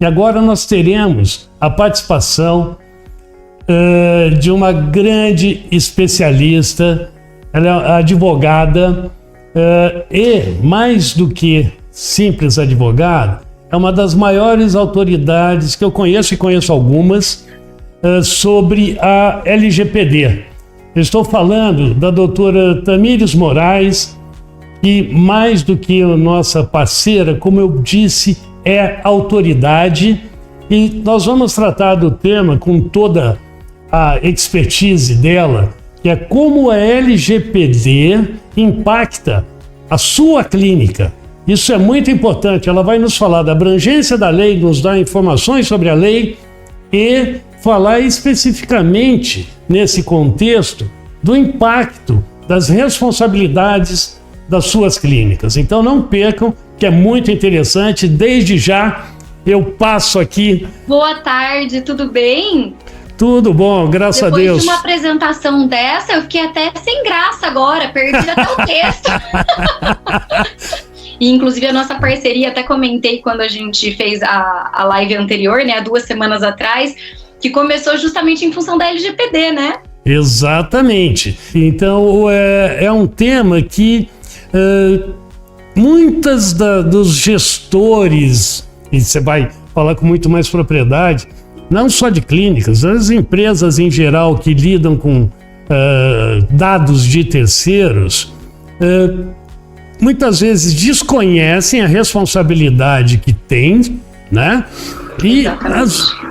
E agora nós teremos a participação de uma grande especialista, ela é advogada e, mais do que simples advogada, é uma das maiores autoridades que eu conheço, e conheço algumas, sobre a LGPD. Eu estou falando da doutora Tamires Moraes, que mais do que nossa parceira, como eu disse, é autoridade, e nós vamos tratar do tema com toda a expertise dela, que é como a LGPD impacta a sua clínica. Isso é muito importante. Ela vai nos falar da abrangência da lei, nos dar informações sobre a lei e falar especificamente, nesse contexto, do impacto das responsabilidades das suas clínicas. Então não percam, que é muito interessante. Desde já eu passo aqui. Boa tarde, tudo bem? Tudo bom, graças a Deus. Depois de uma apresentação dessa, eu fiquei até sem graça agora, perdi até o texto. E, inclusive, a nossa parceria, até comentei quando a gente fez a live anterior, né, há 2 semanas atrás, que começou justamente em função da LGPD, né? Exatamente. Então, é um tema que muitas dos gestores, e você vai falar com muito mais propriedade, não só de clínicas, as empresas em geral que lidam com dados de terceiros, muitas vezes desconhecem a responsabilidade que tem, né? E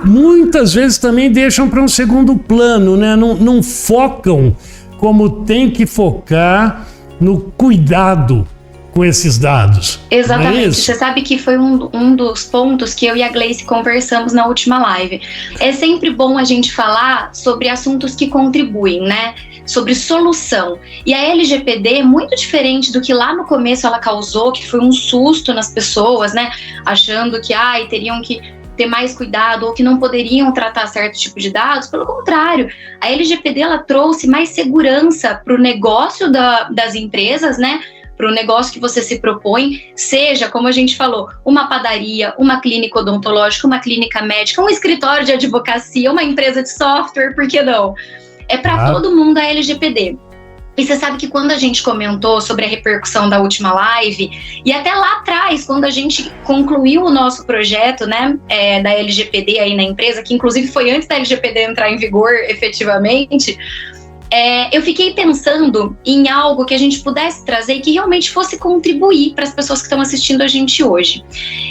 muitas vezes também deixam para um segundo plano, né? Não focam como tem que focar no cuidado com esses dados. Exatamente. Você sabe que foi um dos pontos que eu e a Gleice conversamos na última live. É sempre bom a gente falar sobre assuntos que contribuem, né? Sobre solução. E a LGPD é muito diferente do que lá no começo ela causou, que foi um susto nas pessoas, né? Achando que teriam que ter mais cuidado ou que não poderiam tratar certo tipo de dados. Pelo contrário, a LGPD ela trouxe mais segurança para o negócio das empresas, né? Para o negócio que você se propõe, seja, como a gente falou, uma padaria, uma clínica odontológica, uma clínica médica, um escritório de advocacia, uma empresa de software, por que não? É para todo mundo a LGPD. E você sabe que quando a gente comentou sobre a repercussão da última live, e até lá atrás, quando a gente concluiu o nosso projeto, né, da LGPD aí na empresa, que inclusive foi antes da LGPD entrar em vigor efetivamente, eu fiquei pensando em algo que a gente pudesse trazer e que realmente fosse contribuir para as pessoas que estão assistindo a gente hoje.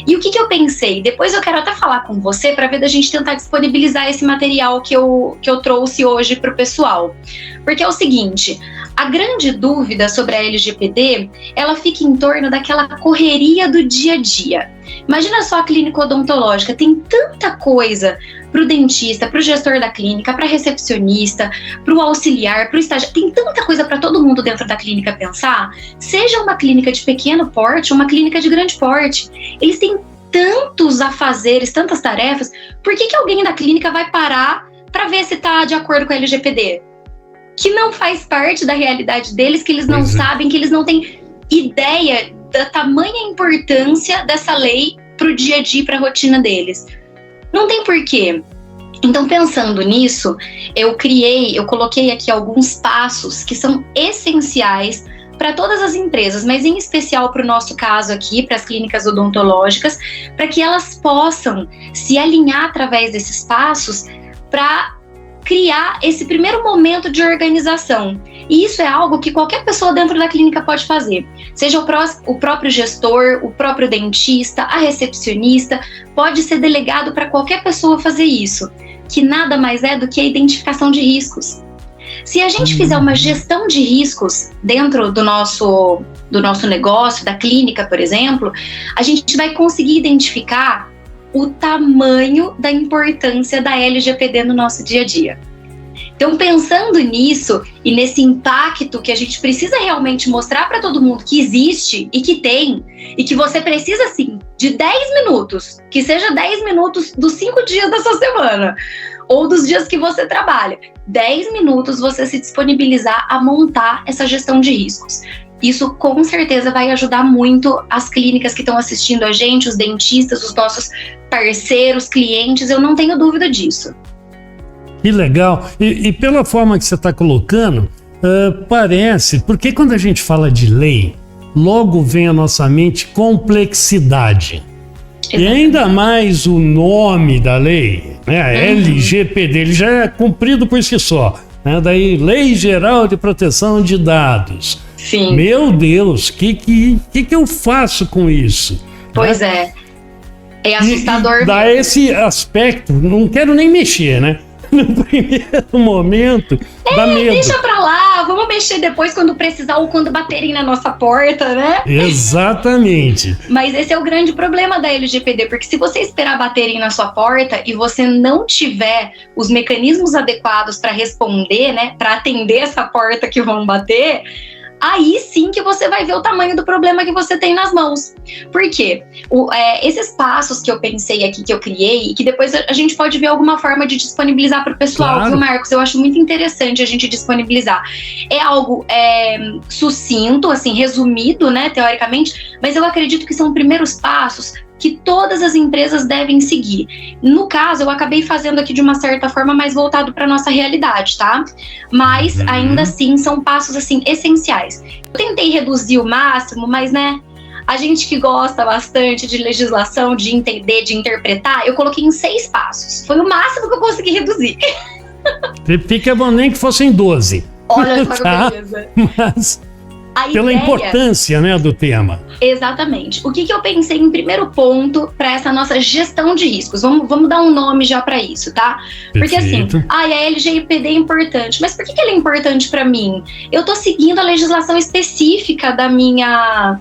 E o que eu pensei? Depois eu quero até falar com você para ver da gente tentar disponibilizar esse material que eu trouxe hoje para o pessoal. Porque é o seguinte, a grande dúvida sobre a LGPD, ela fica em torno daquela correria do dia a dia. Imagina só a clínica odontológica, tem tanta coisa para o dentista, para o gestor da clínica, para a recepcionista, para o auxiliar, para o estagiário, tem tanta coisa para todo mundo dentro da clínica pensar, seja uma clínica de pequeno porte ou uma clínica de grande porte. Eles têm tantos afazeres, tantas tarefas, por que alguém da clínica vai parar para ver se está de acordo com a LGPD? Que não faz parte da realidade deles, que eles não sabem, que eles não têm ideia da tamanha importância dessa lei para o dia a dia, para a rotina deles. Não tem porquê. Então, pensando nisso, eu coloquei aqui alguns passos que são essenciais para todas as empresas, mas em especial para o nosso caso aqui, para as clínicas odontológicas, para que elas possam se alinhar através desses passos para criar esse primeiro momento de organização. E isso é algo que qualquer pessoa dentro da clínica pode fazer. Seja o próprio gestor, o próprio dentista, a recepcionista, pode ser delegado para qualquer pessoa fazer isso, que nada mais é do que a identificação de riscos. Se a gente fizer uma gestão de riscos dentro do nosso negócio, da clínica, por exemplo, a gente vai conseguir identificar o tamanho da importância da LGPD no nosso dia a dia. Então, pensando nisso e nesse impacto que a gente precisa realmente mostrar para todo mundo que existe e que tem, e que você precisa, assim, de 10 minutos, que seja 10 minutos dos 5 dias da sua semana, ou dos dias que você trabalha, 10 minutos você se disponibilizar a montar essa gestão de riscos. Isso com certeza vai ajudar muito as clínicas que estão assistindo a gente, os dentistas, os nossos parceiros, clientes, eu não tenho dúvida disso. Que legal. E pela forma que você está colocando, parece, porque quando a gente fala de lei, logo vem à nossa mente complexidade. Exatamente. E ainda mais o nome da lei, né? A LGPD, ele já é cumprido por si só. Né? Daí, Lei Geral de Proteção de Dados. Sim. Meu Deus, que eu faço com isso? Pois é. É assustador. E dá esse aspecto, não quero nem mexer, né? No primeiro momento, dá medo. Deixa pra lá, vamos mexer depois quando precisar ou quando baterem na nossa porta, né? Exatamente. Mas esse é o grande problema da LGPD, porque se você esperar baterem na sua porta e você não tiver os mecanismos adequados para responder, né, para atender essa porta que vão bater, aí sim que você vai ver o tamanho do problema que você tem nas mãos. Por quê? Esses passos que eu pensei aqui, que eu criei, e que depois a gente pode ver alguma forma de disponibilizar para o pessoal, claro. Viu, Marcos? Eu acho muito interessante a gente disponibilizar. É algo sucinto, assim, resumido, né, teoricamente, mas eu acredito que são primeiros passos que todas as empresas devem seguir. No caso, eu acabei fazendo aqui de uma certa forma mais voltado para nossa realidade, tá? Mas ainda assim são passos assim essenciais. Eu tentei reduzir o máximo, mas né, a gente que gosta bastante de legislação, de entender, de interpretar, eu coloquei em 6 passos. Foi o máximo que eu consegui reduzir. Fica bom nem que fossem 12. Olha só que beleza. Mas pela importância, né, do tema. Exatamente. O que eu pensei em primeiro ponto para essa nossa gestão de riscos? Vamos dar um nome já para isso, tá? Porque assim, a LGPD é importante, mas por que ela é importante para mim? Eu tô seguindo a legislação específica da minha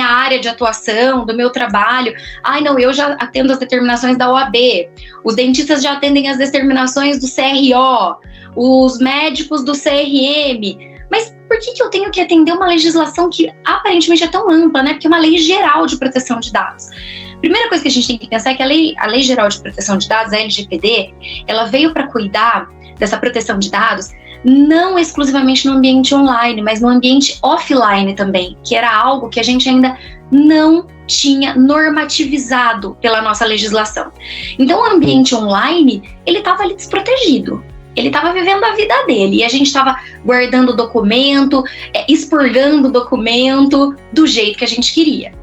área de atuação, do meu trabalho. Não, eu já atendo as determinações da OAB, os dentistas já atendem as determinações do CRO, os médicos do CRM. Mas por que eu tenho que atender uma legislação que aparentemente é tão ampla, né? Porque é uma lei geral de proteção de dados. Primeira coisa que a gente tem que pensar é que a lei geral de proteção de dados, a LGPD, ela veio para cuidar dessa proteção de dados não exclusivamente no ambiente online, mas no ambiente offline também, que era algo que a gente ainda não tinha normativizado pela nossa legislação. Então o ambiente online, ele estava ali desprotegido. Ele estava vivendo a vida dele e a gente estava guardando documento, expurgando documento do jeito que a gente queria.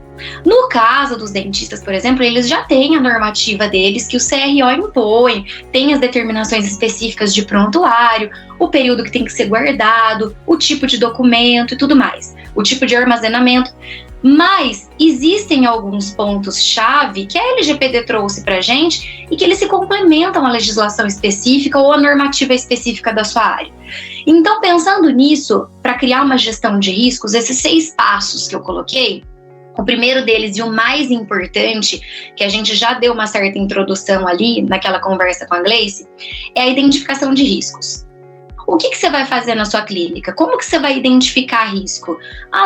No caso dos dentistas, por exemplo, eles já têm a normativa deles que o CRO impõe, tem as determinações específicas de prontuário, o período que tem que ser guardado, o tipo de documento e tudo mais, o tipo de armazenamento. Mas existem alguns pontos-chave que a LGPD trouxe para a gente e que eles se complementam à legislação específica ou à normativa específica da sua área. Então, pensando nisso, para criar uma gestão de riscos, esses 6 passos que eu coloquei, o primeiro deles e o mais importante, que a gente já deu uma certa introdução ali naquela conversa com a Gleice, é a identificação de riscos. O que você vai fazer na sua clínica? Como que você vai identificar risco?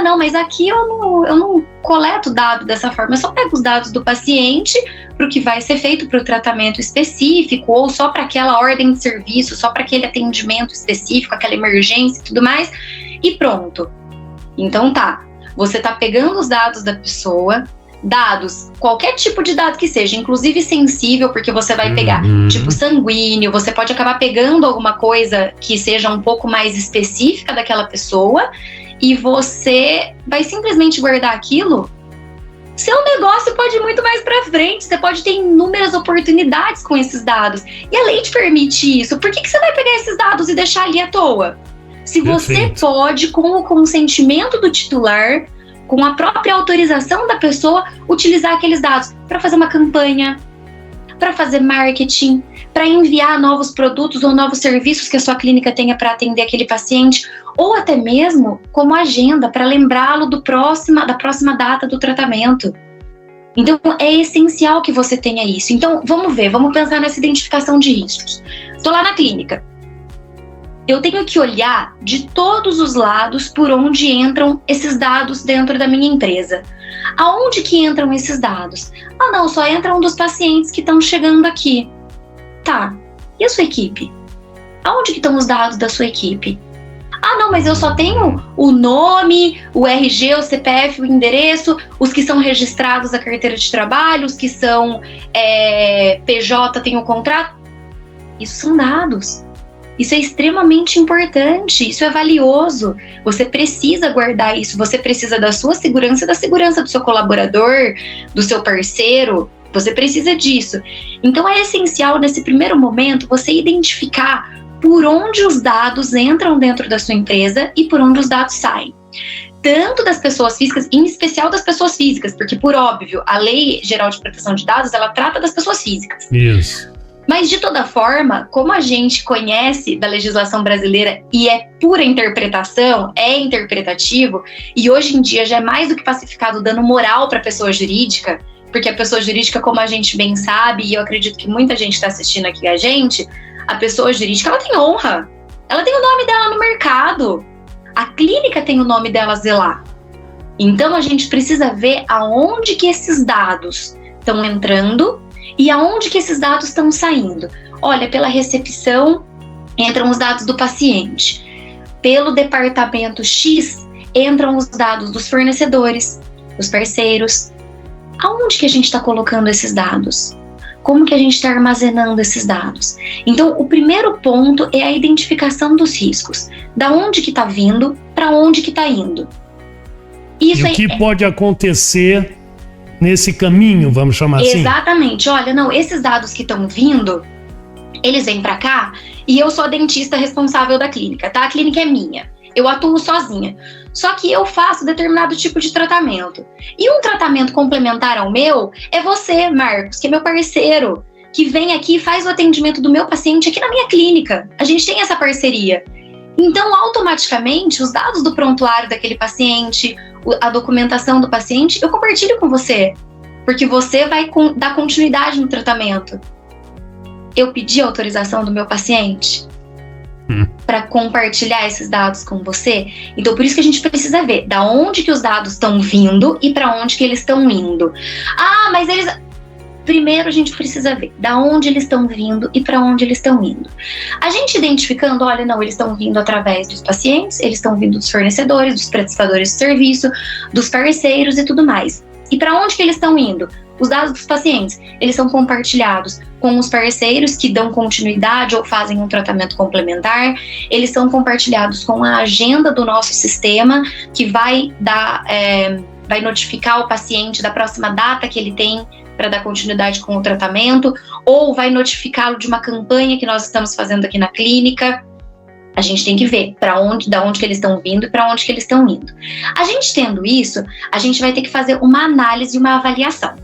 Não, mas aqui eu não coleto dado dessa forma, eu só pego os dados do paciente para o que vai ser feito para o tratamento específico, ou só para aquela ordem de serviço, só para aquele atendimento específico, aquela emergência e tudo mais, e pronto. Então tá, você tá pegando os dados da pessoa, dados, qualquer tipo de dado que seja, inclusive sensível, porque você vai pegar tipo sanguíneo, você pode acabar pegando alguma coisa que seja um pouco mais específica daquela pessoa e você vai simplesmente guardar aquilo. Seu negócio pode ir muito mais para frente, você pode ter inúmeras oportunidades com esses dados. E a lei te permite isso. Por que você vai pegar esses dados e deixar ali à toa? Se você pode, com o consentimento do titular, com a própria autorização da pessoa, utilizar aqueles dados para fazer uma campanha, para fazer marketing, para enviar novos produtos ou novos serviços que a sua clínica tenha para atender aquele paciente, ou até mesmo como agenda, para lembrá-lo da próxima data do tratamento. Então, é essencial que você tenha isso. Então, vamos pensar nessa identificação de riscos. Estou lá na clínica. Eu tenho que olhar de todos os lados por onde entram esses dados dentro da minha empresa. Aonde que entram esses dados? Não, só entram dos pacientes que estão chegando aqui. Tá, e a sua equipe? Aonde que estão os dados da sua equipe? Ah, não, mas eu só tenho o nome, o RG, o CPF, o endereço, os que são registrados na carteira de trabalho, os que são PJ, tem o contrato. Isso são dados. Isso é extremamente importante, isso é valioso. Você precisa guardar isso, você precisa da sua segurança e da segurança do seu colaborador, do seu parceiro. Você precisa disso. Então é essencial, nesse primeiro momento, você identificar por onde os dados entram dentro da sua empresa e por onde os dados saem. Tanto das pessoas físicas, em especial das pessoas físicas, porque, por óbvio, a Lei Geral de Proteção de Dados, ela trata das pessoas físicas. Isso. Mas, de toda forma, como a gente conhece da legislação brasileira e é pura interpretação, é interpretativo, e hoje em dia já é mais do que pacificado dando moral para a pessoa jurídica, porque a pessoa jurídica, como a gente bem sabe, e eu acredito que muita gente está assistindo aqui a pessoa jurídica, ela tem honra, ela tem o nome dela no mercado, a clínica tem o nome dela zelar. Então, a gente precisa ver aonde que esses dados estão entrando e aonde que esses dados estão saindo. Olha, pela recepção entram os dados do paciente. Pelo departamento X entram os dados dos fornecedores, dos parceiros. Aonde que a gente está colocando esses dados? Como que a gente está armazenando esses dados? Então, o primeiro ponto é a identificação dos riscos. Da onde que está vindo, para onde que está indo. Isso e o que pode acontecer nesse caminho, vamos chamar assim? Exatamente. Olha, não, esses dados que estão vindo, eles vêm para cá e eu sou a dentista responsável da clínica, tá? A clínica é minha. Eu atuo sozinha. Só que eu faço determinado tipo de tratamento. E um tratamento complementar ao meu é você, Marcos, que é meu parceiro, que vem aqui e faz o atendimento do meu paciente aqui na minha clínica. A gente tem essa parceria. Então, automaticamente, os dados do prontuário daquele paciente, a documentação do paciente, eu compartilho com você, porque você vai dar continuidade no tratamento. Eu pedi a autorização do meu paciente para compartilhar esses dados com você. Então, por isso que a gente precisa ver da onde que os dados estão vindo e para onde que eles estão indo. Ah, mas eles... Primeiro, a gente precisa ver da onde eles estão vindo e para onde eles estão indo. A gente identificando, olha, não, eles estão vindo através dos pacientes, eles estão vindo dos fornecedores, dos prestadores de serviço, dos parceiros e tudo mais. E para onde que eles estão indo? Os dados dos pacientes, eles são compartilhados com os parceiros que dão continuidade ou fazem um tratamento complementar, eles são compartilhados com a agenda do nosso sistema, que vai notificar o paciente da próxima data que ele tem para dar continuidade com o tratamento, ou vai notificá-lo de uma campanha que nós estamos fazendo aqui na clínica. A gente tem que ver da onde que eles estão vindo e para onde que eles estão indo. A gente tendo isso, a gente vai ter que fazer uma análise e uma avaliação.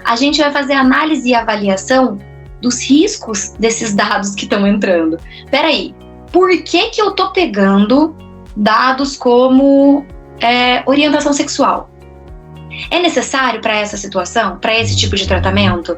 A gente vai fazer análise e avaliação dos riscos desses dados que estão entrando. Peraí, por que que eu tô pegando dados como orientação sexual? É necessário para essa situação, para esse tipo de tratamento?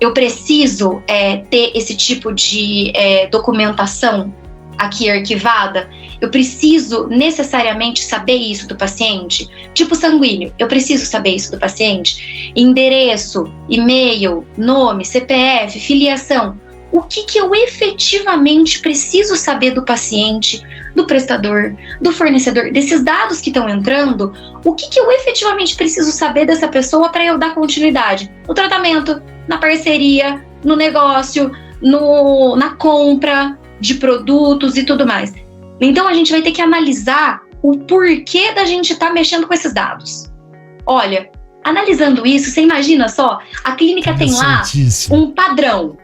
Eu preciso ter esse tipo de documentação aqui arquivada? Eu preciso necessariamente saber isso do paciente? Tipo sanguíneo, eu preciso saber isso do paciente? Endereço, e-mail, nome, CPF, filiação. O que eu efetivamente preciso saber do paciente, do prestador, do fornecedor, desses dados que estão entrando? O que eu efetivamente preciso saber dessa pessoa para eu dar continuidade no tratamento, na parceria, no negócio, na compra de produtos e tudo mais? Então a gente vai ter que analisar o porquê da gente estar mexendo com esses dados. Olha, analisando isso, você imagina só, a clínica tem lá um padrão.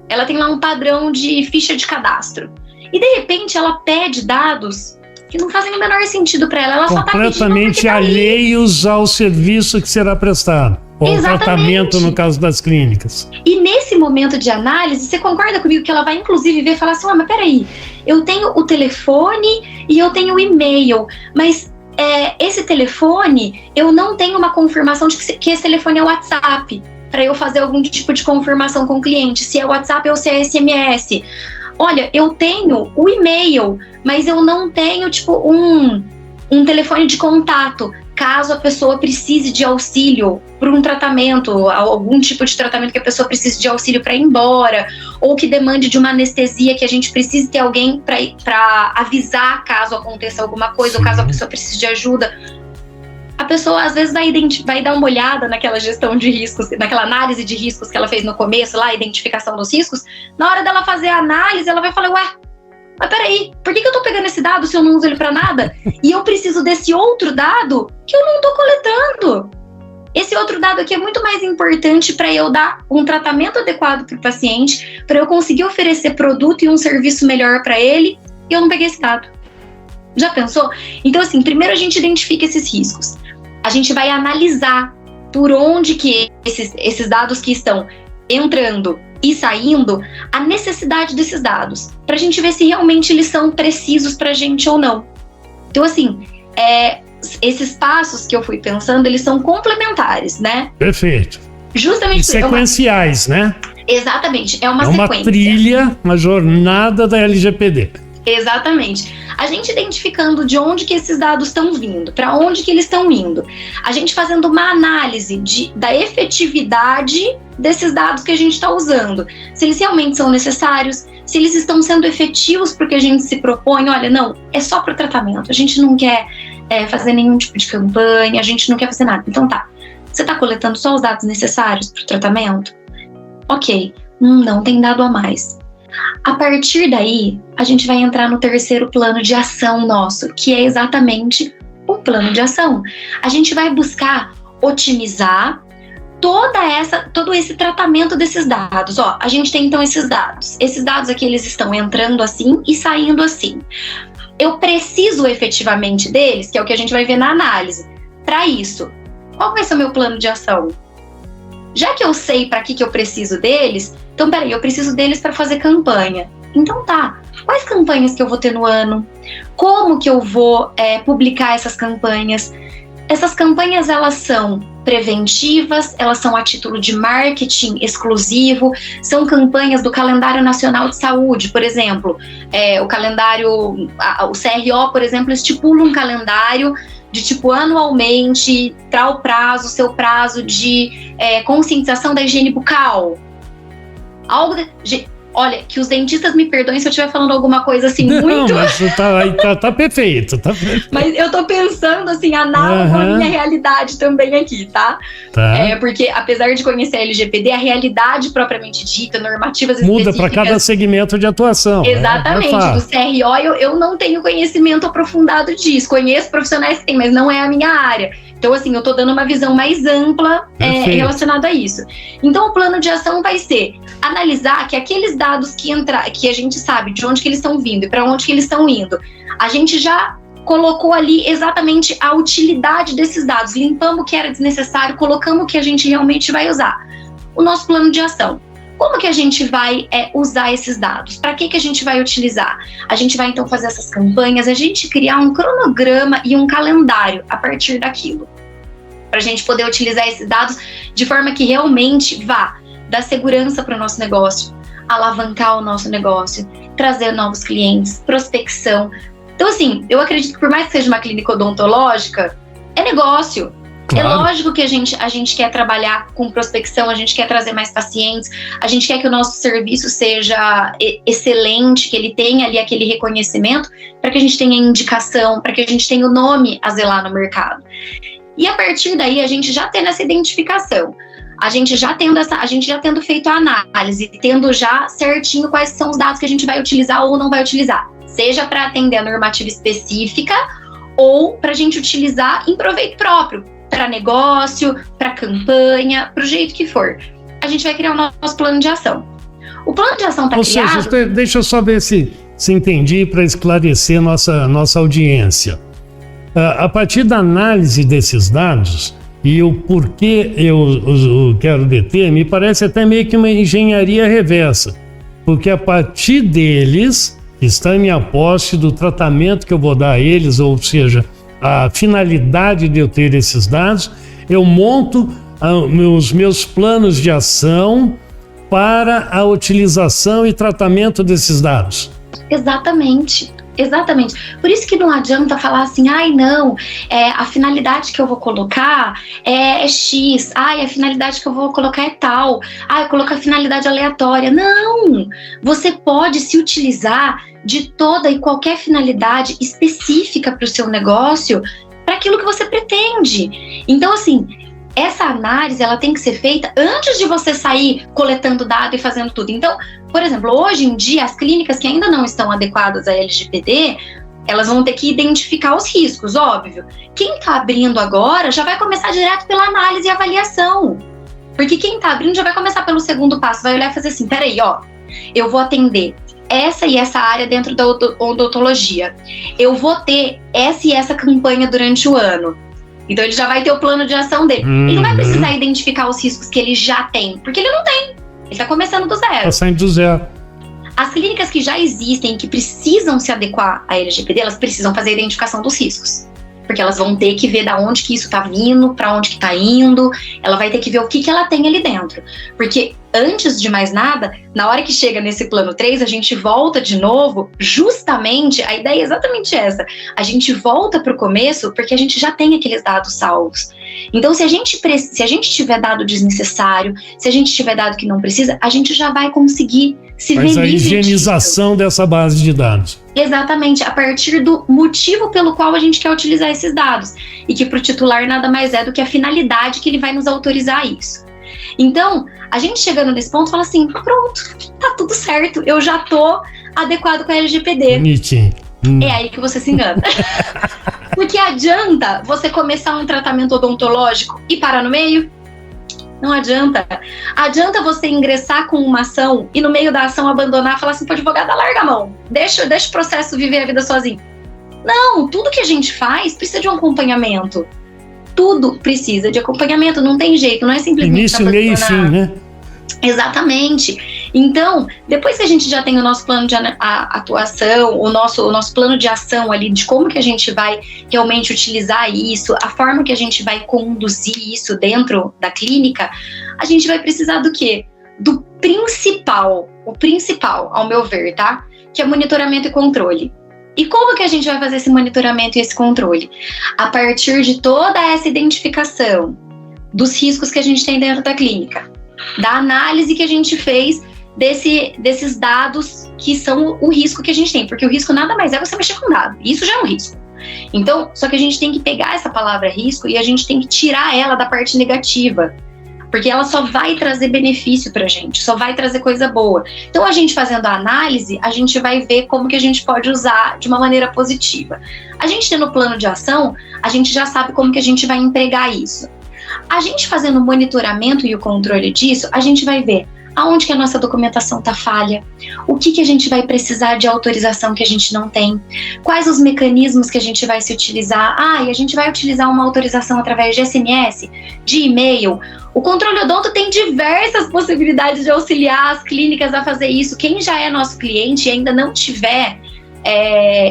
Ela tem lá um padrão de ficha de cadastro. E de repente ela pede dados que não fazem o menor sentido para ela. Ela só tá completamente alheios ao serviço que será prestado. Ou tratamento, no caso das clínicas. E nesse momento de análise, você concorda comigo que ela vai inclusive ver e falar assim, mas peraí, eu tenho o telefone e eu tenho o e-mail, mas esse telefone, eu não tenho uma confirmação de que esse telefone é o WhatsApp, para eu fazer algum tipo de confirmação com o cliente, se é WhatsApp ou se é SMS. Olha, eu tenho o e-mail, mas eu não tenho, tipo, um telefone de contato. caso a pessoa precise de auxílio por um tratamento, algum tipo de tratamento que a pessoa precise de auxílio para ir embora, ou que demande de uma anestesia que a gente precise ter alguém para avisar caso aconteça alguma coisa, ou caso a pessoa precise de ajuda. A pessoa às vezes vai dar uma olhada naquela gestão de riscos, naquela análise de riscos que ela fez no começo, lá, a identificação dos riscos. Na hora dela fazer a análise, ela vai falar, ué, mas peraí, por que eu tô pegando esse dado se eu não uso ele para nada? E eu preciso desse outro dado que eu não tô coletando. Esse outro dado aqui é muito mais importante para eu dar um tratamento adequado para o paciente, para eu conseguir oferecer produto e um serviço melhor para ele, e eu não peguei esse dado. Já pensou? Então, assim, primeiro a gente identifica esses riscos. A gente vai analisar por onde que esses dados que estão entrando e saindo, a necessidade desses dados, para a gente ver se realmente eles são precisos para a gente ou não. Então, assim, esses passos que eu fui pensando, eles são complementares, né? Perfeito. Justamente. E sequenciais, né? Exatamente, é uma sequência. Trilha, uma jornada da LGPD. Exatamente. A gente identificando de onde que esses dados estão vindo, para onde que eles estão indo. A gente fazendo uma análise da efetividade desses dados que a gente está usando. Se eles realmente são necessários, se eles estão sendo efetivos porque a gente se propõe, olha, não, é só para o tratamento. A gente não quer fazer nenhum tipo de campanha, a gente não quer fazer nada. Então tá, você está coletando só os dados necessários para o tratamento? Ok, não tem dado a mais. A partir daí, a gente vai entrar no terceiro plano de ação nosso, que é exatamente o plano de ação. A gente vai buscar otimizar todo esse tratamento desses dados. Ó, a gente tem então esses dados. Esses dados aqui, eles estão entrando assim e saindo assim. Eu preciso efetivamente deles, que é o que a gente vai ver na análise. Para isso, qual vai ser o meu plano de ação? Já que eu sei para que eu preciso deles, então peraí, eu preciso deles para fazer campanha. Então tá, quais campanhas que eu vou ter no ano? Como que eu vou publicar essas campanhas? Essas campanhas, elas são preventivas, elas são a título de marketing exclusivo, são campanhas do Calendário Nacional de Saúde, por exemplo. O CRO, por exemplo, estipula um calendário de tipo anualmente, tal prazo, seu prazo de conscientização da higiene bucal. Olha, que os dentistas me perdoem se eu estiver falando alguma coisa assim muito... Não, mas tá perfeito, tá perfeito. Mas eu tô pensando assim, análogo à minha realidade também aqui, tá? Porque apesar de conhecer a LGPD, a realidade propriamente dita, normativas específicas... Muda para cada segmento de atuação. Exatamente. Do CRO eu não tenho conhecimento aprofundado disso. Conheço profissionais que têm, mas não é a minha área. Então, assim, eu tô dando uma visão mais ampla relacionada a isso. Então, o plano de ação vai ser analisar que aqueles dados que a gente sabe de onde que eles estão vindo e para onde que eles estão indo, a gente já colocou ali exatamente a utilidade desses dados, limpamos o que era desnecessário, colocamos o que a gente realmente vai usar. O nosso plano de ação. Como que a gente vai usar esses dados? Para que a gente vai utilizar? A gente vai então fazer essas campanhas, a gente criar um cronograma e um calendário a partir daquilo. Para a gente poder utilizar esses dados de forma que realmente vá dar segurança para o nosso negócio, alavancar o nosso negócio, trazer novos clientes, prospecção. Então, assim, eu acredito que por mais que seja uma clínica odontológica, é negócio. Claro. É lógico que a gente quer trabalhar com prospecção, a gente quer trazer mais pacientes, a gente quer que o nosso serviço seja excelente, que ele tenha ali aquele reconhecimento, para que a gente tenha indicação, para que a gente tenha o nome a zelar no mercado. E a partir daí, a gente já tendo essa identificação, a gente já tendo feito a análise, tendo já certinho quais são os dados que a gente vai utilizar ou não vai utilizar, seja para atender a normativa específica ou para a gente utilizar em proveito próprio, para negócio, para campanha, para o jeito que for. A gente vai criar o nosso plano de ação. O plano de ação está criado... Ou seja, deixa eu só ver se entendi para esclarecer nossa audiência. A partir da análise desses dados e o porquê eu quero deter, me parece até meio que uma engenharia reversa. Porque a partir deles, que está em minha posse do tratamento que eu vou dar a eles, ou seja, a finalidade de eu ter esses dados, eu monto os meus planos de ação para a utilização e tratamento desses dados. Exatamente. Exatamente. Por isso que não adianta falar assim, ai não, a finalidade que eu vou colocar é X, ai, a finalidade que eu vou colocar é tal, ai, eu coloco a finalidade aleatória. Não! Você pode se utilizar de toda e qualquer finalidade específica para o seu negócio, para aquilo que você pretende. Então, assim, essa análise ela tem que ser feita antes de você sair coletando dado e fazendo tudo. Então, por exemplo, hoje em dia, as clínicas que ainda não estão adequadas à LGPD, elas vão ter que identificar os riscos, óbvio. Quem está abrindo agora já vai começar direto pela análise e avaliação. Porque quem está abrindo já vai começar pelo segundo passo, vai olhar e fazer assim, peraí, ó, eu vou atender essa e essa área dentro da odontologia. Eu vou ter essa e essa campanha durante o ano. Então ele já vai ter o plano de ação dele. Ele não vai precisar identificar os riscos que ele já tem, porque ele não tem. Ele está começando do zero. Está saindo do zero. As clínicas que já existem, que precisam se adequar à LGPD, elas precisam fazer a identificação dos riscos. Porque elas vão ter que ver da onde que isso está vindo, para onde que está indo. Ela vai ter que ver o que ela tem ali dentro. Porque, antes de mais nada, na hora que chega nesse plano 3, a gente volta de novo, justamente, a ideia é exatamente essa. A gente volta para o começo porque a gente já tem aqueles dados salvos. Então, se a gente tiver dado desnecessário, se a gente tiver dado que não precisa, a gente já vai conseguir se ver livre disso. Mas a higienização dessa base de dados. Exatamente, a partir do motivo pelo qual a gente quer utilizar esses dados. E que para o titular nada mais é do que a finalidade que ele vai nos autorizar a isso. Então, a gente chegando nesse ponto, fala assim, pronto, tá tudo certo, eu já tô adequado com a LGPD. Bonitinho. É aí que você se engana. Porque adianta você começar um tratamento odontológico e parar no meio? Não adianta. Adianta você ingressar com uma ação e no meio da ação abandonar e falar assim pro advogado, larga a mão, deixa o processo viver a vida sozinho. Não, tudo que a gente faz precisa de um acompanhamento. Tudo precisa de acompanhamento, não tem jeito, não é simplesmente... Início, meio e fim, né? Exatamente. Então, depois que a gente já tem o nosso plano de atuação, o nosso plano de ação ali, de como que a gente vai realmente utilizar isso, a forma que a gente vai conduzir isso dentro da clínica, a gente vai precisar do quê? Do principal, o principal, ao meu ver, tá? Que é monitoramento e controle. E como que a gente vai fazer esse monitoramento e esse controle? A partir de toda essa identificação dos riscos que a gente tem dentro da clínica, da análise que a gente fez desses dados que são o risco que a gente tem, porque o risco nada mais é você mexer com dado, isso já é um risco. Então, só que a gente tem que pegar essa palavra risco e a gente tem que tirar ela da parte negativa, porque ela só vai trazer benefício pra gente, só vai trazer coisa boa. Então, a gente fazendo a análise, a gente vai ver como que a gente pode usar de uma maneira positiva. A gente tendo o plano de ação, a gente já sabe como que a gente vai empregar isso. A gente fazendo o monitoramento e o controle disso, a gente vai ver aonde que a nossa documentação está falha, o que a gente vai precisar de autorização que a gente não tem, quais os mecanismos que a gente vai se utilizar. E a gente vai utilizar uma autorização através de SMS, de e-mail. O controle odonto tem diversas possibilidades de auxiliar as clínicas a fazer isso. Quem já é nosso cliente e ainda não tiver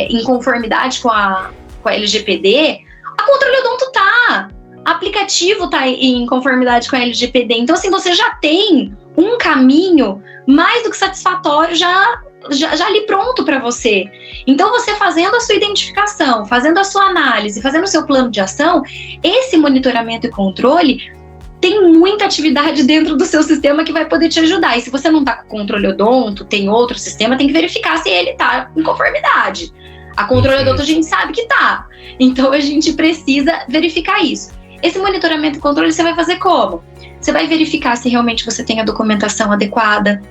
em conformidade com a LGPD, a controle odonto tá. Aplicativo tá em conformidade com a LGPD. Então, assim, você já tem um caminho mais do que satisfatório já ali pronto para você. Então, você fazendo a sua identificação, fazendo a sua análise, fazendo o seu plano de ação, esse monitoramento e controle tem muita atividade dentro do seu sistema que vai poder te ajudar. E se você não está com controle odonto, tem outro sistema, tem que verificar se ele está em conformidade. A controle odonto a gente sabe que está. Então, a gente precisa verificar isso. Esse monitoramento e controle você vai fazer como? Você vai verificar se realmente você tem a documentação adequada.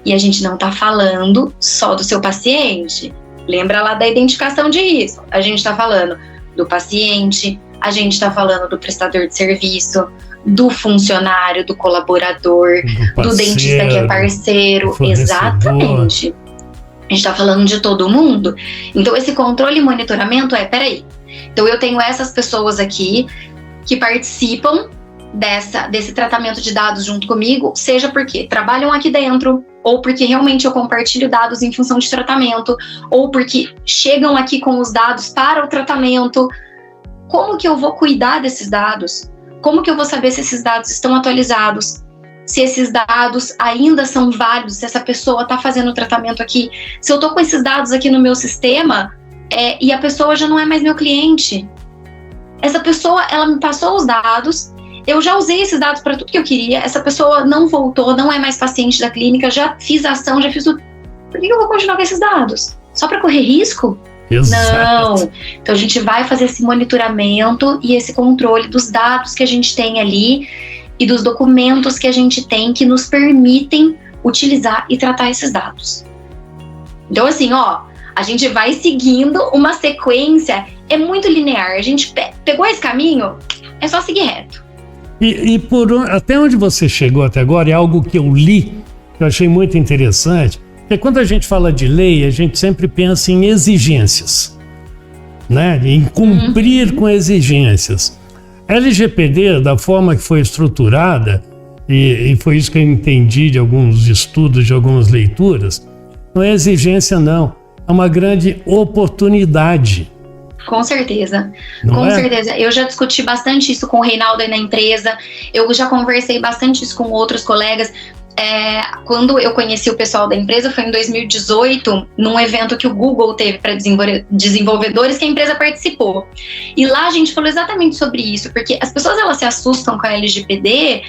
E a gente não está falando só do seu paciente. Lembra lá da identificação de risco. A gente está falando do paciente, a gente está falando do prestador de serviço, do funcionário, do colaborador, do dentista que é parceiro. Exatamente. A gente está falando de todo mundo. Então, esse controle e monitoramento peraí. Então, eu tenho essas pessoas aqui que participam desse tratamento de dados junto comigo, seja porque trabalham aqui dentro, ou porque realmente eu compartilho dados em função de tratamento, ou porque chegam aqui com os dados para o tratamento. Como que eu vou cuidar desses dados? Como que eu vou saber se esses dados estão atualizados? Se esses dados ainda são válidos, se essa pessoa está fazendo o tratamento aqui? Se eu estou com esses dados aqui no meu sistema, e a pessoa já não é mais meu cliente. Essa pessoa, ela me passou os dados, eu já usei esses dados para tudo que eu queria, essa pessoa não voltou, não é mais paciente da clínica, já fiz ação, já fiz tudo. Por que eu vou continuar com esses dados? Só para correr risco? Exato. Não. Então a gente vai fazer esse monitoramento e esse controle dos dados que a gente tem ali e dos documentos que a gente tem que nos permitem utilizar e tratar esses dados. Então assim, a gente vai seguindo uma sequência, é muito linear. A gente pegou esse caminho, é só seguir reto. E até onde você chegou até agora é algo que eu li, que eu achei muito interessante. Porque quando a gente fala de lei, a gente sempre pensa em exigências, né? Em cumprir com exigências. A LGPD, da forma que foi estruturada, e foi isso que eu entendi de alguns estudos, de algumas leituras, não é exigência não, é uma grande oportunidade. Com certeza, certeza. Eu já discuti bastante isso com o Reinaldo aí na empresa, eu já conversei bastante isso com outros colegas. Quando eu conheci o pessoal da empresa foi em 2018, num evento que o Google teve para desenvolvedores que a empresa participou. E lá a gente falou exatamente sobre isso, porque as pessoas elas se assustam com a LGPD,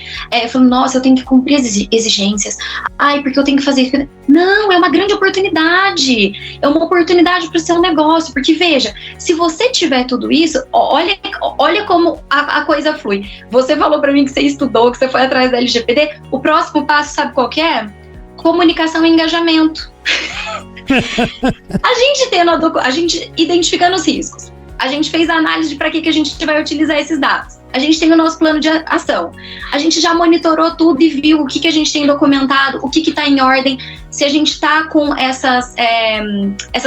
falando, nossa, eu tenho que cumprir as exigências, porque eu tenho que fazer isso. Não, é uma grande oportunidade, é uma oportunidade para o seu negócio, porque veja, se você tiver tudo isso, olha como a coisa flui. Você falou para mim que você estudou, que você foi atrás da LGPD, o próximo passo, sabe qual que é? Comunicação e engajamento. A gente identificando os riscos, a gente fez a análise de para que a gente vai utilizar esses dados. A gente tem o nosso plano de ação. A gente já monitorou tudo e viu o que a gente tem documentado, o que está em ordem, se a gente está com essas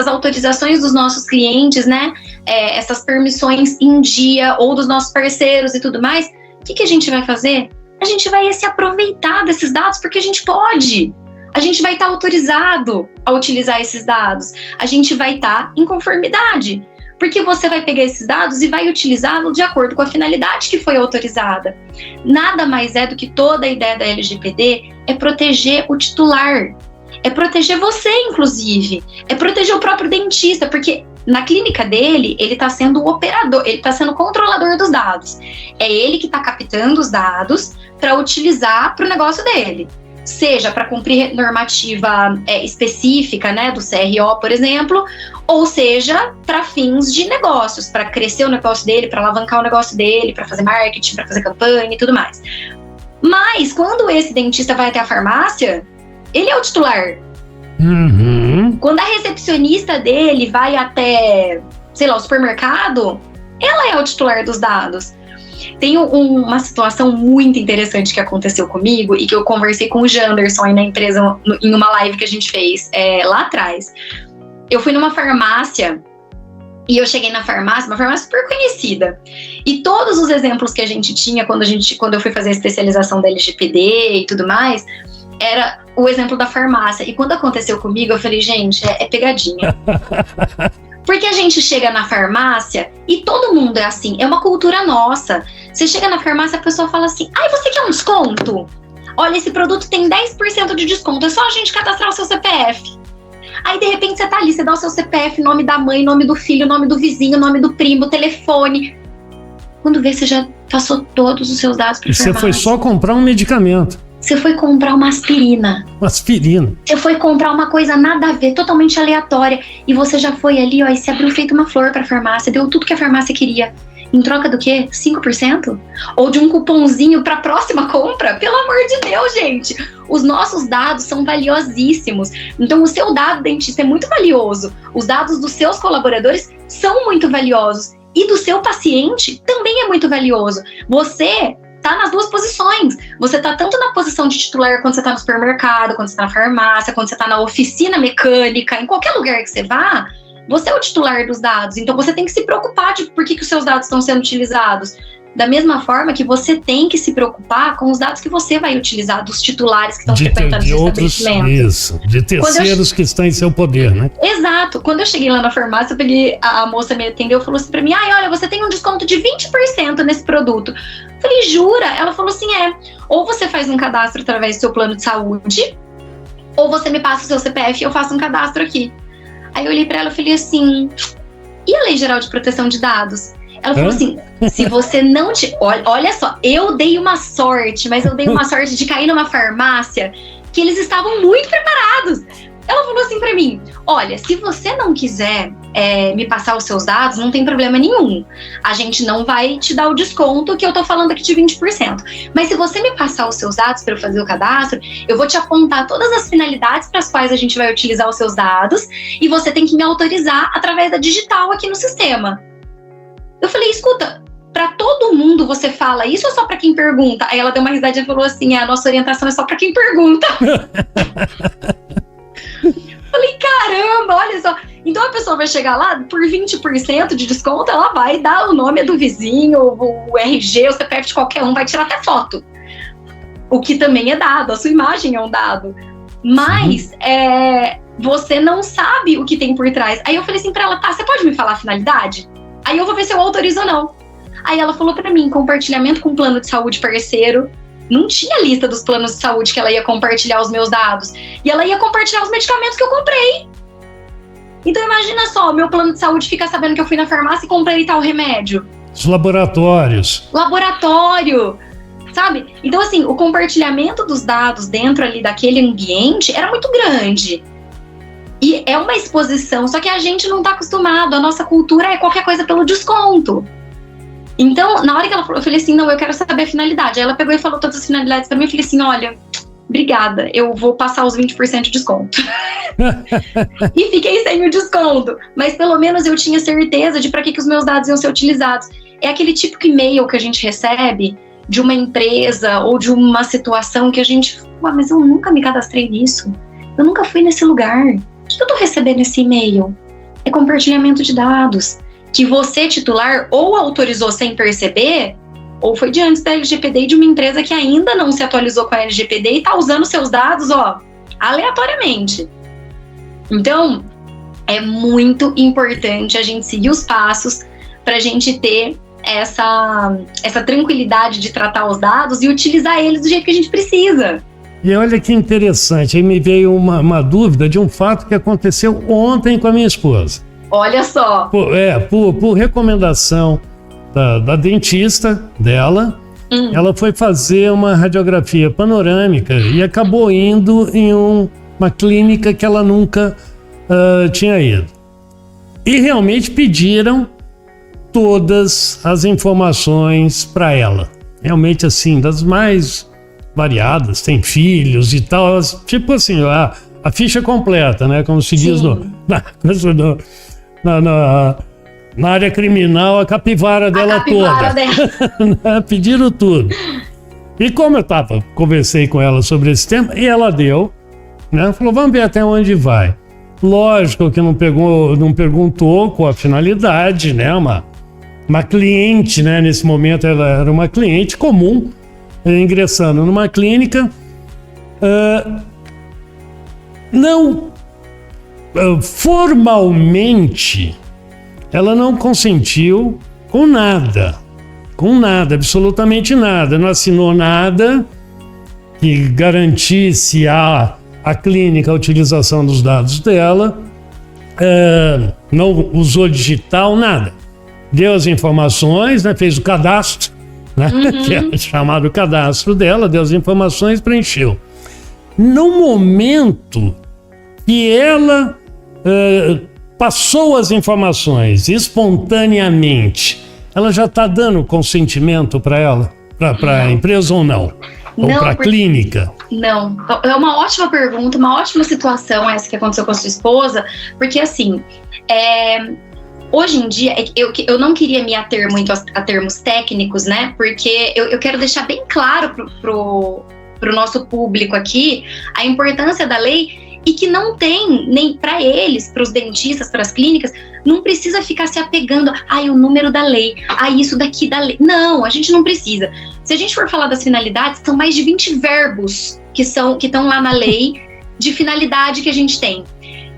autorizações dos nossos clientes, né? Essas permissões em dia, ou dos nossos parceiros e tudo mais. O que a gente vai fazer? A gente vai se aproveitar desses dados porque a gente pode. A gente vai estar autorizado a utilizar esses dados. A gente vai estar em conformidade. Porque você vai pegar esses dados e vai utilizá-los de acordo com a finalidade que foi autorizada. Nada mais é do que toda a ideia da LGPD é proteger o titular. É proteger você, inclusive. É proteger o próprio dentista, porque na clínica dele, ele está sendo o operador, ele está sendo o controlador dos dados. É ele que está captando os dados para utilizar para o negócio dele. Seja para cumprir normativa específica, né, do CRO, por exemplo, ou seja, para fins de negócios, para crescer o negócio dele, para alavancar o negócio dele, para fazer marketing, para fazer campanha e tudo mais. Mas, quando esse dentista vai até a farmácia, ele é o titular. Quando a recepcionista dele vai até, sei lá, o supermercado, ela é o titular dos dados. Tem uma situação muito interessante que aconteceu comigo e que eu conversei com o Janderson aí na empresa em uma live que a gente fez lá atrás. Eu fui numa farmácia e eu cheguei na farmácia, uma farmácia super conhecida. E todos os exemplos que a gente tinha quando eu fui fazer a especialização da LGPD e tudo mais, era o exemplo da farmácia. E quando aconteceu comigo, eu falei, gente, é pegadinha. Porque a gente chega na farmácia e todo mundo é assim, é uma cultura nossa. Você chega na farmácia, a pessoa fala assim, você quer um desconto? Olha, esse produto tem 10% de desconto, é só a gente cadastrar o seu CPF. Aí, de repente, você tá ali, você dá o seu CPF, nome da mãe, nome do filho, nome do vizinho, nome do primo, telefone. Quando vê, você já passou todos os seus dados pra farmácia. E você foi só comprar um medicamento. Você foi comprar uma aspirina. Você foi comprar uma coisa nada a ver, totalmente aleatória. E você já foi ali, e se abriu feito uma flor pra farmácia, deu tudo que a farmácia queria. Em troca do quê? 5%? Ou de um cupomzinho pra próxima compra? Pelo amor de Deus, gente! Os nossos dados são valiosíssimos. Então, o seu dado dentista é muito valioso. Os dados dos seus colaboradores são muito valiosos. E do seu paciente também é muito valioso. Você tá nas duas posições. Você tá tanto na posição de titular quando você tá no supermercado, quando você tá na farmácia, quando você tá na oficina mecânica, em qualquer lugar que você vá, você é o titular dos dados. Então você tem que se preocupar de por que os seus dados estão sendo utilizados. Da mesma forma que você tem que se preocupar com os dados que você vai utilizar, dos titulares que estão frequentando esse estabelecimento. Isso, de terceiros que estão em seu poder, né? Exato. Quando eu cheguei lá na farmácia, a moça me atendeu e falou assim pra mim, olha, você tem um desconto de 20% nesse produto. Eu falei, jura? Ela falou assim, ou você faz um cadastro através do seu plano de saúde, ou você me passa o seu CPF e eu faço um cadastro aqui. Aí eu olhei pra ela e falei assim, e a Lei Geral de Proteção de Dados? Ela falou assim, se você não te... Olha só, eu dei uma sorte, mas eu dei uma sorte de cair numa farmácia que eles estavam muito preparados. Ela falou assim pra mim, olha, se você não quiser me passar os seus dados, não tem problema nenhum. A gente não vai te dar o desconto que eu tô falando aqui de 20%. Mas se você me passar os seus dados para eu fazer o cadastro, eu vou te apontar todas as finalidades para as quais a gente vai utilizar os seus dados e você tem que me autorizar através da digital aqui no sistema. Eu falei, escuta, pra todo mundo você fala isso ou só pra quem pergunta? Aí ela deu uma risadinha e falou assim, a nossa orientação é só pra quem pergunta. Falei, caramba, olha só. Então a pessoa vai chegar lá, por 20% de desconto, ela vai dar o nome do vizinho, o RG, o CPF de qualquer um, vai tirar até foto. O que também é dado, a sua imagem é um dado. Mas você não sabe o que tem por trás. Aí eu falei assim pra ela, tá, você pode me falar a finalidade? Aí eu vou ver se eu autorizo ou não. Aí ela falou pra mim, compartilhamento com plano de saúde parceiro. Não tinha lista dos planos de saúde que ela ia compartilhar os meus dados. E ela ia compartilhar os medicamentos que eu comprei. Então imagina só, meu plano de saúde fica sabendo que eu fui na farmácia e comprei tal remédio. Os laboratórios. Laboratório, sabe? Então assim, o compartilhamento dos dados dentro ali daquele ambiente era muito grande. E é uma exposição, só que a gente não tá acostumado, a nossa cultura é qualquer coisa pelo desconto. Então, na hora que ela falou, eu falei assim, não, eu quero saber a finalidade. Aí ela pegou e falou todas as finalidades pra mim, eu falei assim, olha, obrigada, eu vou passar os 20% de desconto. E fiquei sem o desconto, mas pelo menos eu tinha certeza de pra que os meus dados iam ser utilizados. É aquele típico e-mail que a gente recebe de uma empresa ou de uma situação que a gente, mas eu nunca me cadastrei nisso, eu nunca fui nesse lugar. O que eu tô recebendo esse e-mail? É compartilhamento de dados, que você, titular, ou autorizou sem perceber, ou foi diante da LGPD de uma empresa que ainda não se atualizou com a LGPD e tá usando seus dados, aleatoriamente. Então, é muito importante a gente seguir os passos para a gente ter essa tranquilidade de tratar os dados e utilizar eles do jeito que a gente precisa. E olha que interessante, aí me veio uma dúvida de um fato que aconteceu ontem com a minha esposa. Olha só. Por recomendação da dentista dela, ela foi fazer uma radiografia panorâmica e acabou indo em uma clínica que ela nunca tinha ido. E realmente pediram todas as informações para ela. Realmente assim, das mais variadas, tem filhos e tal, tipo assim, a ficha completa, né? Como se diz na área criminal, a capivara dela toda. Pediram tudo. E como eu conversei com ela sobre esse tema, e ela deu, né? Falou, vamos ver até onde vai. Lógico que não perguntou qual a finalidade, né? Uma cliente, né? Nesse momento ela era uma cliente comum, ingressando numa clínica, formalmente ela não consentiu com nada, absolutamente nada, não assinou nada que garantisse à clínica a utilização dos dados dela, não usou digital, nada. Deu as informações, né, fez o cadastro, né, que é chamado cadastro dela, deu as informações, preencheu. No momento que ela passou as informações espontaneamente, ela já está dando consentimento para ela, para a empresa ou não? Ou para a clínica? Não, é uma ótima pergunta, uma ótima situação essa que aconteceu com a sua esposa, porque assim, hoje em dia, eu não queria me ater muito a termos técnicos, né? Porque eu quero deixar bem claro pro nosso público aqui a importância da lei e que não tem, nem para eles, para os dentistas, para as clínicas, não precisa ficar se apegando o número da lei, isso daqui da lei. Não, a gente não precisa. Se a gente for falar das finalidades, são mais de 20 verbos que estão lá na lei de finalidade que a gente tem.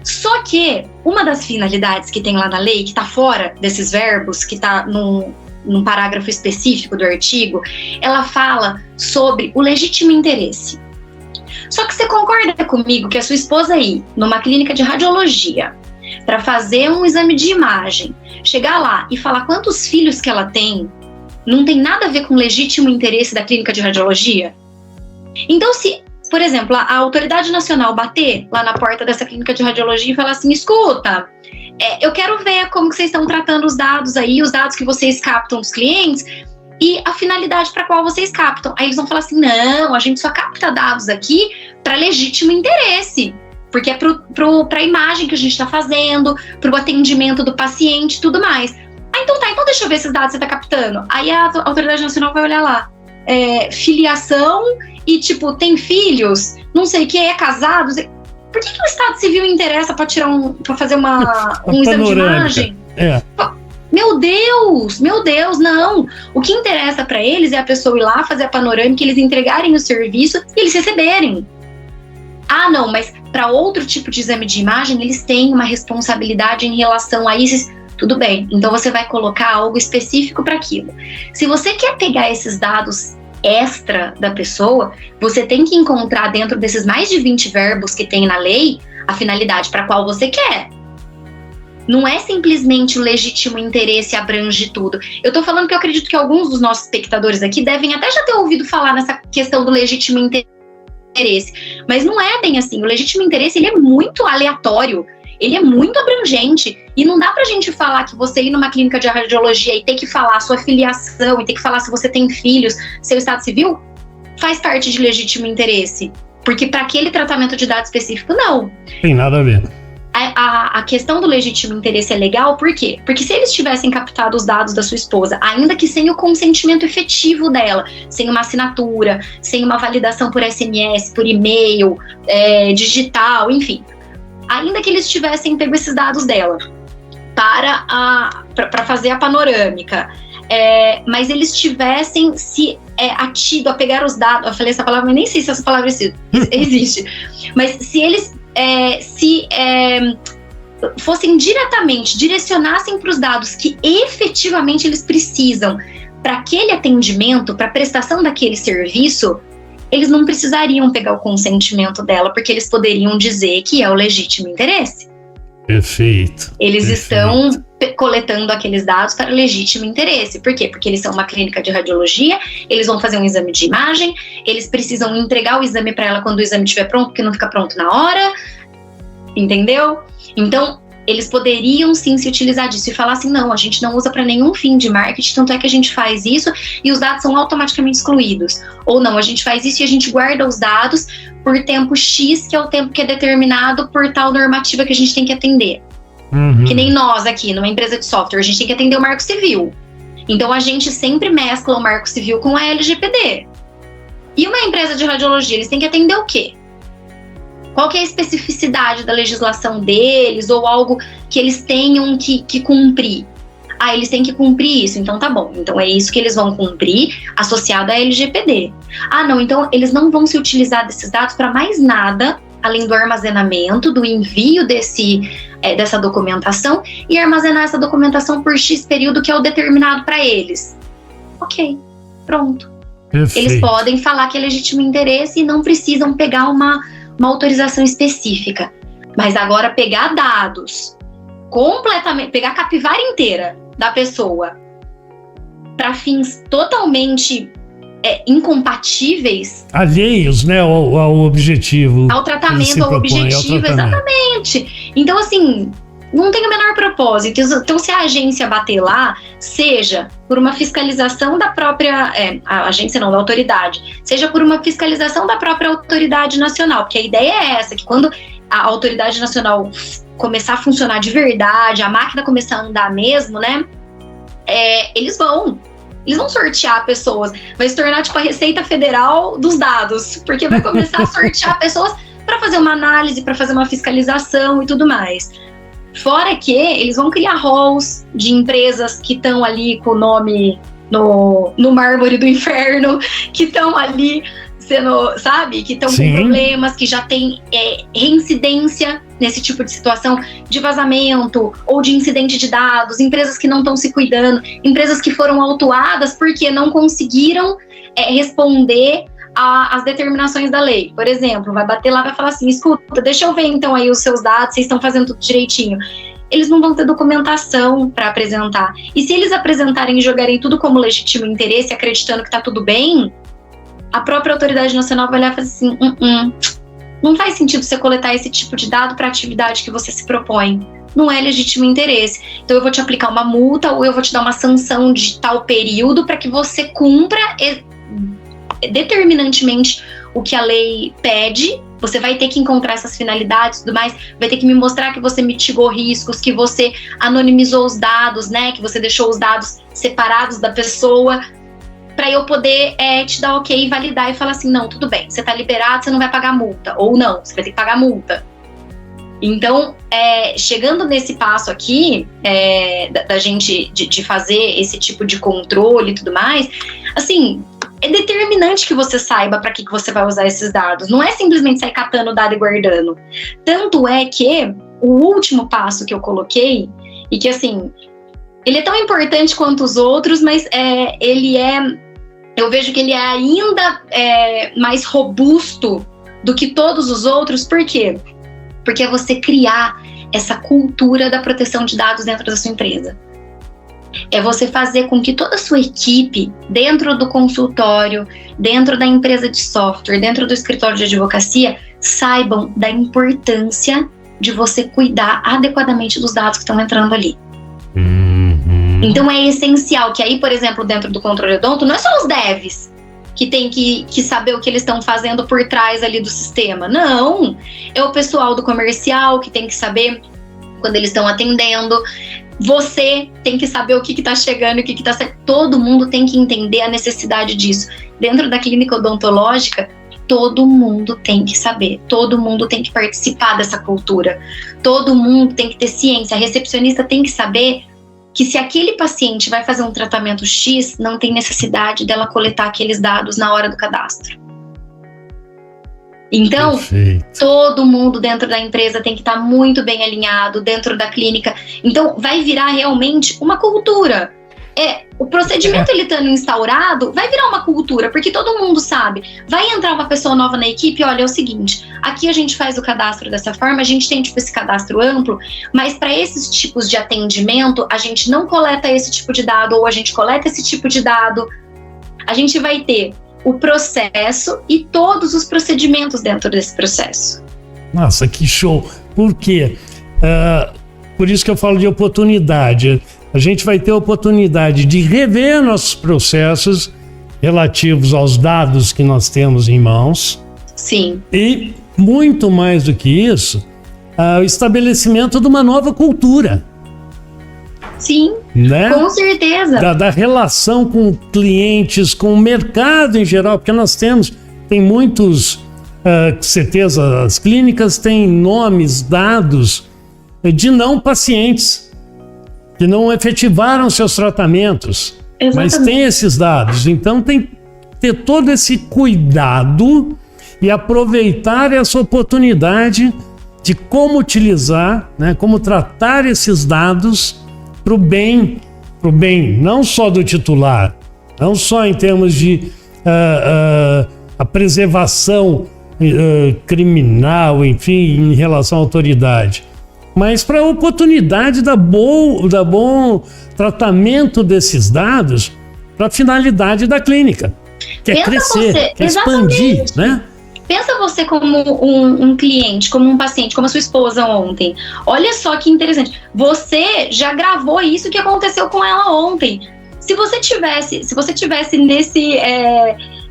Só que uma das finalidades que tem lá na lei, que está fora desses verbos, que está num parágrafo específico do artigo, ela fala sobre o legítimo interesse. Só que você concorda comigo que a sua esposa ir numa clínica de radiologia para fazer um exame de imagem, chegar lá e falar quantos filhos que ela tem, não tem nada a ver com o legítimo interesse da clínica de radiologia? Então, se, por exemplo, a autoridade nacional bater lá na porta dessa clínica de radiologia e falar assim, escuta, eu quero ver como que vocês estão tratando os dados aí, os dados que vocês captam dos clientes e a finalidade para qual vocês captam. Aí eles vão falar assim, não, a gente só capta dados aqui para legítimo interesse, porque é para a imagem que a gente está fazendo, para o atendimento do paciente e tudo mais. Então deixa eu ver esses dados que você está captando. Aí a autoridade nacional vai olhar lá, filiação e tipo, tem filhos, não sei o que, é casado. Por que o Estado Civil interessa para fazer um exame de imagem? Meu Deus, não. O que interessa para eles é a pessoa ir lá fazer a panorâmica, eles entregarem o serviço e eles receberem. Ah, não, mas para outro tipo de exame de imagem, eles têm uma responsabilidade em relação a isso. Tudo bem, então você vai colocar algo específico para aquilo. Se você quer pegar esses dados extra da pessoa, você tem que encontrar dentro desses mais de 20 verbos que tem na lei a finalidade para qual você quer. Não é simplesmente o legítimo interesse abrange tudo. Eu tô falando que eu acredito que alguns dos nossos espectadores aqui devem até já ter ouvido falar nessa questão do legítimo interesse, mas não é bem assim. O legítimo interesse, ele é muito aleatório, ele é muito abrangente, e não dá pra gente falar que você ir numa clínica de radiologia e ter que falar sua filiação, e ter que falar se você tem filhos, seu estado civil, faz parte de legítimo interesse, porque para aquele tratamento de dados específico, não. Tem nada a ver. A questão do legítimo interesse é legal, por quê? Porque se eles tivessem captado os dados da sua esposa, ainda que sem o consentimento efetivo dela, sem uma assinatura, sem uma validação por SMS, por e-mail, digital, enfim, ainda que eles tivessem pego esses dados dela para fazer a panorâmica, mas eles tivessem se atido a pegar os dados, eu falei essa palavra, mas nem sei se essa palavra existe, mas se eles fossem direcionassem para os dados que efetivamente eles precisam para aquele atendimento, para a prestação daquele serviço, eles não precisariam pegar o consentimento dela, porque eles poderiam dizer que é o legítimo interesse. Perfeito. Eles estão coletando aqueles dados para legítimo interesse. Por quê? Porque eles são uma clínica de radiologia, eles vão fazer um exame de imagem, eles precisam entregar o exame para ela quando o exame estiver pronto, porque não fica pronto na hora, entendeu? Então, eles poderiam sim se utilizar disso e falar assim, não, a gente não usa para nenhum fim de marketing, tanto é que a gente faz isso e os dados são automaticamente excluídos. Ou não, a gente faz isso e a gente guarda os dados por tempo X, que é o tempo que é determinado por tal normativa que a gente tem que atender. Uhum. Que nem nós aqui, numa empresa de software, a gente tem que atender o Marco Civil. Então a gente sempre mescla o Marco Civil com a LGPD. E uma empresa de radiologia, eles têm que atender o quê? Qual que é a especificidade da legislação deles ou algo que eles tenham que cumprir? Ah, eles têm que cumprir isso, então tá bom. Então é isso que eles vão cumprir associado à LGPD. Ah, não, então eles não vão se utilizar desses dados para mais nada, além do armazenamento, do envio dessa documentação e armazenar essa documentação por X período que é o determinado para eles. Ok, pronto. Perfeito. Eles podem falar que é legítimo interesse e não precisam pegar uma autorização específica. Mas agora pegar dados completamente, pegar a capivara inteira da pessoa para fins totalmente incompatíveis, alheios, né, ao objetivo, ao tratamento, ao objetivo, exatamente. Então, assim, não tem o menor propósito. Então, se a agência bater lá, seja por uma fiscalização da própria, a agência não, da autoridade, seja por uma fiscalização da própria autoridade nacional, porque a ideia é essa, que quando a autoridade nacional começar a funcionar de verdade, a máquina começar a andar mesmo, né, eles vão sortear pessoas, vai se tornar tipo a Receita Federal dos dados, porque vai começar a sortear pessoas para fazer uma análise, para fazer uma fiscalização e tudo mais. Fora que eles vão criar halls de empresas que estão ali com o nome no mármore do inferno, que estão ali sendo, sabe, que estão com problemas, que já tem reincidência nesse tipo de situação de vazamento ou de incidente de dados, empresas que não estão se cuidando, empresas que foram autuadas porque não conseguiram responder às determinações da lei. Por exemplo, vai bater lá e vai falar assim, escuta, deixa eu ver então aí os seus dados, vocês estão fazendo tudo direitinho. eles não vão ter documentação para apresentar. E se eles apresentarem e jogarem tudo como legítimo interesse, acreditando que está tudo bem, a própria autoridade nacional vai olhar e falar assim, não faz sentido você coletar esse tipo de dado para a atividade que você se propõe. Não é legítimo interesse. Então eu vou te aplicar uma multa ou eu vou te dar uma sanção de tal período para que você cumpra determinantemente o que a lei pede. Você vai ter que encontrar essas finalidades e tudo mais, vai ter que me mostrar que você mitigou riscos, que você anonimizou os dados, né? Que você deixou os dados separados da pessoa, para eu poder te dar ok e validar e falar assim, não, tudo bem, você tá liberado, você não vai pagar multa. Ou não, você vai ter que pagar multa. Então, chegando nesse passo aqui, da gente de fazer esse tipo de controle e tudo mais, assim, é determinante que você saiba para que você vai usar esses dados. Não é simplesmente sair catando o dado e guardando. Tanto é que o último passo que eu coloquei, e que assim, ele é tão importante quanto os outros, mas eu vejo que ele é ainda mais robusto do que todos os outros. Por quê? Porque é você criar essa cultura da proteção de dados dentro da sua empresa. É você fazer com que toda a sua equipe, dentro do consultório, dentro da empresa de software, dentro do escritório de advocacia, saibam da importância de você cuidar adequadamente dos dados que estão entrando ali. Então é essencial que aí, por exemplo, dentro do controle odonto, não é só os devs que tem que saber o que eles estão fazendo por trás ali do sistema. Não, é o pessoal do comercial que tem que saber quando eles estão atendendo. Você tem que saber o que está chegando e o que está saindo. Todo mundo tem que entender a necessidade disso. Dentro da clínica odontológica, todo mundo tem que saber. Todo mundo tem que participar dessa cultura. Todo mundo tem que ter ciência. A recepcionista tem que saber que se aquele paciente vai fazer um tratamento X, não tem necessidade dela coletar aqueles dados na hora do cadastro. Então, perfeito. Todo mundo dentro da empresa tem que estar muito bem alinhado, dentro da clínica. Então, vai virar realmente uma cultura. O procedimento ele estando instaurado, vai virar uma cultura, porque todo mundo sabe. Vai entrar uma pessoa nova na equipe, olha, é o seguinte, aqui a gente faz o cadastro dessa forma, a gente tem tipo esse cadastro amplo, mas para esses tipos de atendimento, a gente não coleta esse tipo de dado, ou a gente coleta esse tipo de dado. A gente vai ter o processo e todos os procedimentos dentro desse processo. Nossa, que show! Por quê? Por isso que eu falo de oportunidade. A gente vai ter a oportunidade de rever nossos processos relativos aos dados que nós temos em mãos. Sim. E, muito mais do que isso, o estabelecimento de uma nova cultura. Sim, né? Com certeza. Da relação com clientes, com o mercado em geral, porque tem muitos, com certeza, as clínicas têm nomes dados de não pacientes que não efetivaram seus tratamentos. Exatamente. Mas tem esses dados. Então tem que ter todo esse cuidado e aproveitar essa oportunidade de como utilizar, né, como tratar esses dados para o bem não só do titular, não só em termos de a preservação criminal, enfim, em relação à autoridade, mas para a oportunidade da bom tratamento desses dados para a finalidade da clínica, que é crescer, que é expandir, né? Pensa você como um cliente, como um paciente, como a sua esposa ontem. Olha só que interessante. Você já gravou isso que aconteceu com ela ontem. Se você tivesse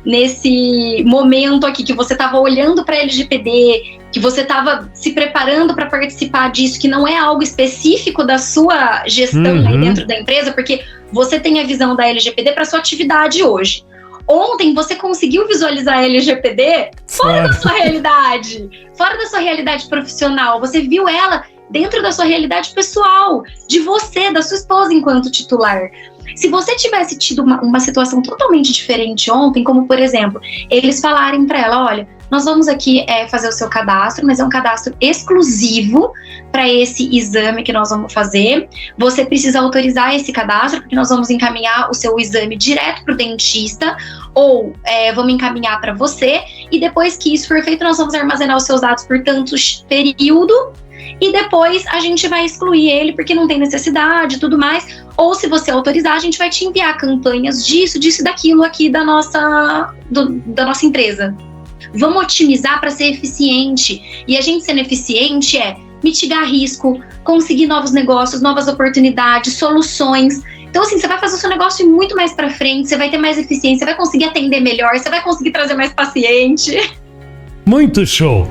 nesse momento aqui que você estava olhando para a LGPD, que você estava se preparando para participar disso, que não é algo específico da sua gestão aí dentro da empresa, porque você tem a visão da LGPD para sua atividade hoje. Ontem você conseguiu visualizar a LGPD fora da sua realidade, fora da sua realidade profissional. Você viu ela dentro da sua realidade pessoal, de você, da sua esposa enquanto titular. Se você tivesse tido uma situação totalmente diferente ontem, como por exemplo, eles falarem para ela, olha, nós vamos aqui fazer o seu cadastro, mas é um cadastro exclusivo para esse exame que nós vamos fazer. Você precisa autorizar esse cadastro, porque nós vamos encaminhar o seu exame direto para o dentista, ou vamos encaminhar para você, e depois que isso for feito, nós vamos armazenar os seus dados por tanto período, e depois a gente vai excluir ele porque não tem necessidade e tudo mais. Ou se você autorizar, a gente vai te enviar campanhas disso e daquilo aqui da nossa empresa. Vamos otimizar para ser eficiente. E a gente sendo eficiente é mitigar risco, conseguir novos negócios, novas oportunidades, soluções. Então, assim, você vai fazer o seu negócio ir muito mais para frente, você vai ter mais eficiência, você vai conseguir atender melhor, você vai conseguir trazer mais paciente. Muito show!